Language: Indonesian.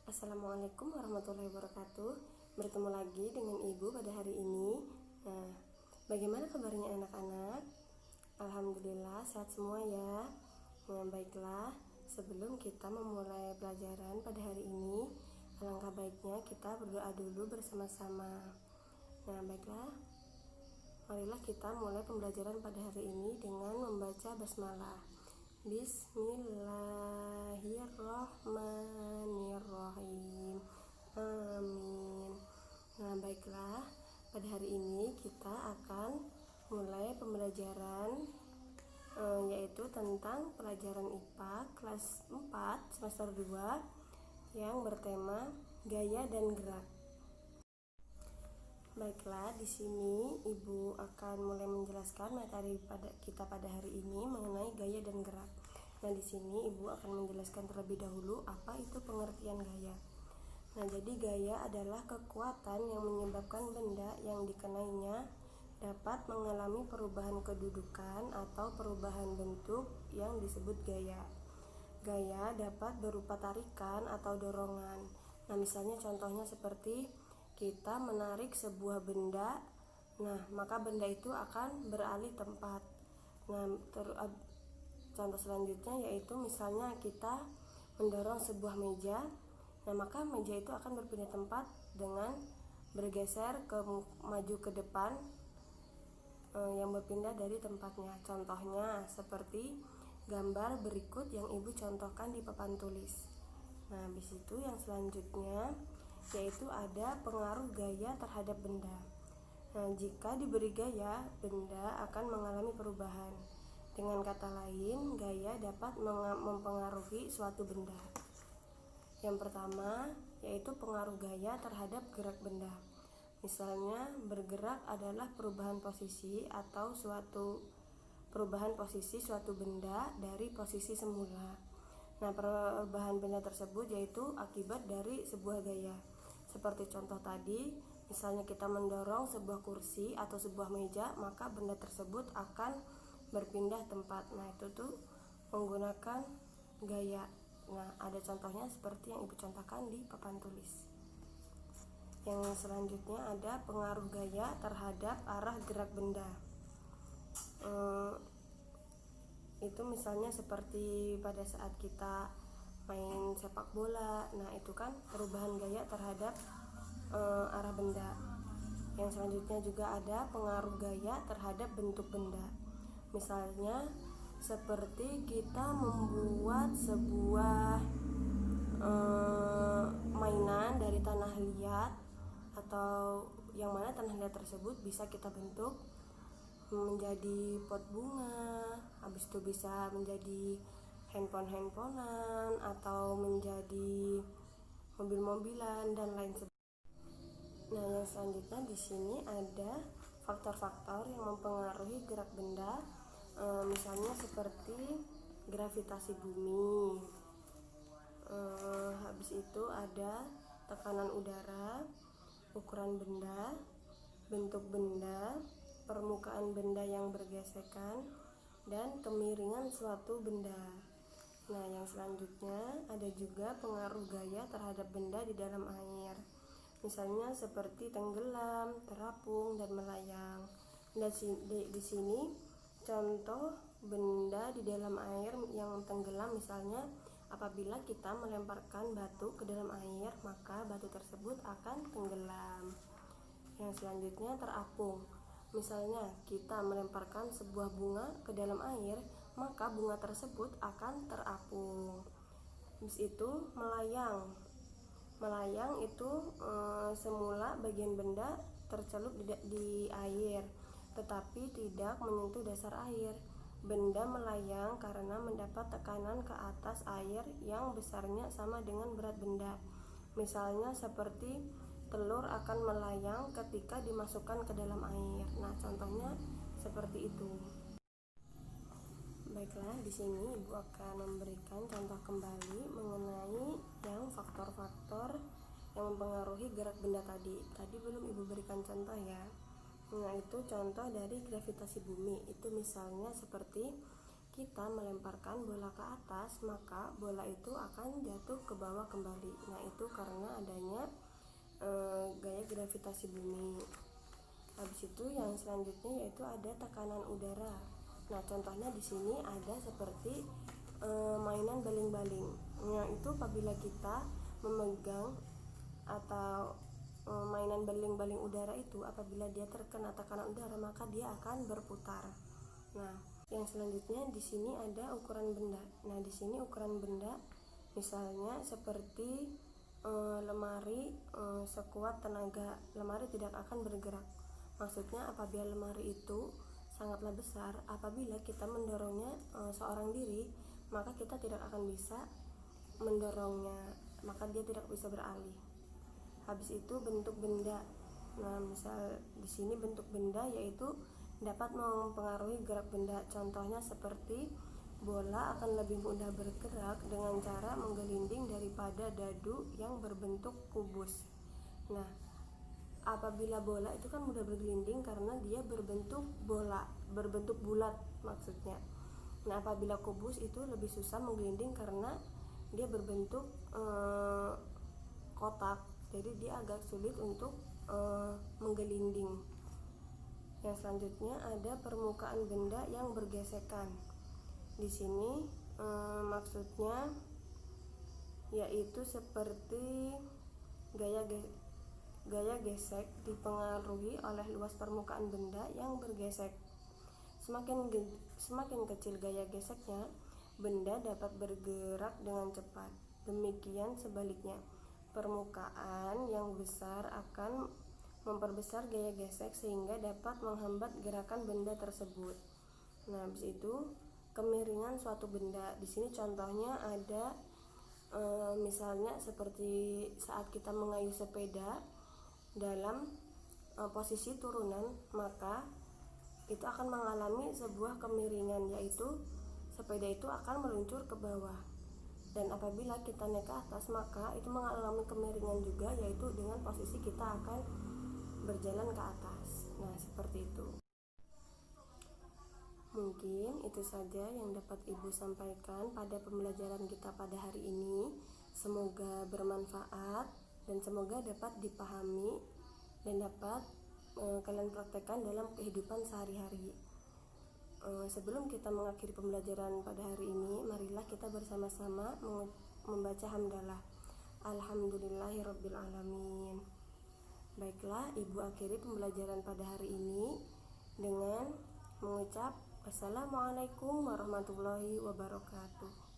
Assalamualaikum warahmatullahi wabarakatuh. Bertemu lagi dengan Ibu pada hari ini. Nah, bagaimana kabarnya anak-anak? Alhamdulillah sehat semua ya. Nah, baiklah, sebelum kita memulai pelajaran pada hari ini, alangkah baiknya kita berdoa dulu bersama-sama. Nah, baiklah, marilah kita mulai pembelajaran pada hari ini dengan membaca basmalah. Bismillahirrahmanirrahim. Amin. Nah, baiklah, pada hari ini kita akan mulai pembelajaran yaitu tentang pelajaran IPA kelas 4 semester 2 yang bertema gaya dan gerak. Baiklah, di sini Ibu akan mulai menjelaskan materi kita pada hari ini mengenai gaya dan gerak. Nah, di sini Ibu akan menjelaskan terlebih dahulu apa itu pengertian gaya. Nah, jadi gaya adalah kekuatan yang menyebabkan benda yang dikenainya dapat mengalami perubahan kedudukan atau perubahan bentuk yang disebut gaya. Gaya dapat berupa tarikan atau dorongan. Nah, misalnya contohnya seperti kita menarik sebuah benda, nah maka benda itu akan beralih tempat. Nah, contoh selanjutnya yaitu misalnya kita mendorong sebuah meja, nah maka meja itu akan berpindah tempat dengan bergeser maju ke depan yang berpindah dari tempatnya. Contohnya seperti gambar berikut yang Ibu contohkan di papan tulis. Nah, habis itu yang selanjutnya yaitu ada pengaruh gaya terhadap benda. Nah, jika diberi gaya, benda akan mengalami perubahan. Dengan kata lain, gaya dapat mempengaruhi suatu benda. Yang pertama yaitu pengaruh gaya terhadap gerak benda. Misalnya, bergerak adalah perubahan posisi atau perubahan posisi suatu benda dari posisi semula. Nah, perubahan benda tersebut yaitu akibat dari sebuah gaya. Seperti contoh tadi, misalnya kita mendorong sebuah kursi atau sebuah meja, maka benda tersebut akan berpindah tempat. Nah, itu tuh menggunakan gaya. Nah, ada contohnya seperti yang Ibu contohkan di papan tulis. Yang selanjutnya ada pengaruh gaya terhadap arah gerak benda. Itu misalnya seperti pada saat kita main sepak bola, nah itu kan perubahan gaya terhadap arah benda. Yang selanjutnya juga ada pengaruh gaya terhadap bentuk benda. Misalnya seperti kita membuat sebuah mainan dari tanah liat, atau yang mana tanah liat tersebut bisa kita bentuk menjadi pot bunga, habis itu bisa menjadi handphone-handphonean atau menjadi mobil-mobilan dan lain sebagainya. Nah, yang selanjutnya di sini ada faktor-faktor yang mempengaruhi gerak benda, misalnya seperti gravitasi bumi. Habis itu ada tekanan udara, ukuran benda, bentuk benda, permukaan benda yang bergesekan, dan kemiringan suatu benda. Nah, yang selanjutnya ada juga pengaruh gaya terhadap benda di dalam air. Misalnya seperti tenggelam, terapung, dan melayang. Dan di sini contoh benda di dalam air yang tenggelam, misalnya apabila kita melemparkan batu ke dalam air, maka batu tersebut akan tenggelam. Yang selanjutnya terapung. Misalnya kita melemparkan sebuah bunga ke dalam air, maka bunga tersebut akan terapung. Habis itu melayang. Melayang itu semula bagian benda tercelup di air, tetapi tidak menyentuh dasar air. Benda melayang karena mendapat tekanan ke atas air yang besarnya sama dengan berat benda. Misalnya seperti telur akan melayang ketika dimasukkan ke dalam air. Nah, contohnya seperti itu. Baiklah, di sini Ibu akan memberikan contoh kembali mengenai yang faktor-faktor yang mempengaruhi gerak benda tadi. Tadi belum Ibu berikan contoh ya. Nah, itu contoh dari gravitasi bumi. Itu misalnya seperti kita melemparkan bola ke atas, maka bola itu akan jatuh ke bawah kembali. Nah, itu karena adanya gaya gravitasi bumi. Habis itu yang selanjutnya yaitu ada tekanan udara. Nah, contohnya di sini ada seperti mainan baling-baling. Nah, itu apabila kita memegang atau mainan baling-baling udara itu, apabila dia terkena tekanan udara maka dia akan berputar. Nah, yang selanjutnya di sini ada ukuran benda. Nah, di sini ukuran benda misalnya seperti lemari, sekuat tenaga lemari tidak akan bergerak. Maksudnya apabila lemari itu sangatlah besar, apabila kita mendorongnya seorang diri, maka kita tidak akan bisa mendorongnya, maka dia tidak bisa beralih. Habis itu bentuk benda. Nah, misal di sini bentuk benda yaitu dapat mempengaruhi gerak benda. Contohnya seperti bola akan lebih mudah bergerak dengan cara menggelinding daripada dadu yang berbentuk kubus. Nah, apabila bola itu kan mudah bergelinding karena dia berbentuk bola, berbentuk bulat maksudnya. Nah, apabila kubus itu lebih susah menggelinding karena dia berbentuk kotak, jadi dia agak sulit untuk menggelinding. Yang selanjutnya ada permukaan benda yang bergesekan. Di sini maksudnya yaitu seperti gaya gesek dipengaruhi oleh luas permukaan benda yang bergesek. Semakin kecil gaya geseknya, benda dapat bergerak dengan cepat. Demikian sebaliknya, permukaan yang besar akan memperbesar gaya gesek sehingga dapat menghambat gerakan benda tersebut. Nah, habis itu kemiringan suatu benda. Di sini contohnya ada misalnya seperti saat kita mengayuh sepeda dalam posisi turunan, maka itu akan mengalami sebuah kemiringan, yaitu sepeda itu akan meluncur ke bawah. Dan apabila kita naik ke atas, maka itu mengalami kemiringan juga, yaitu dengan posisi kita akan berjalan ke atas. Nah, seperti itu. Mungkin itu saja yang dapat Ibu sampaikan pada pembelajaran kita pada hari ini. Semoga bermanfaat dan semoga dapat dipahami dan dapat kalian praktekkan dalam kehidupan sehari-hari. Sebelum kita mengakhiri pembelajaran pada hari ini, marilah kita bersama-sama membaca hamdalah. Alhamdulillahirabbil alamin. Baiklah, Ibu akhiri pembelajaran pada hari ini dengan mengucap Assalamualaikum warahmatullahi wabarakatuh.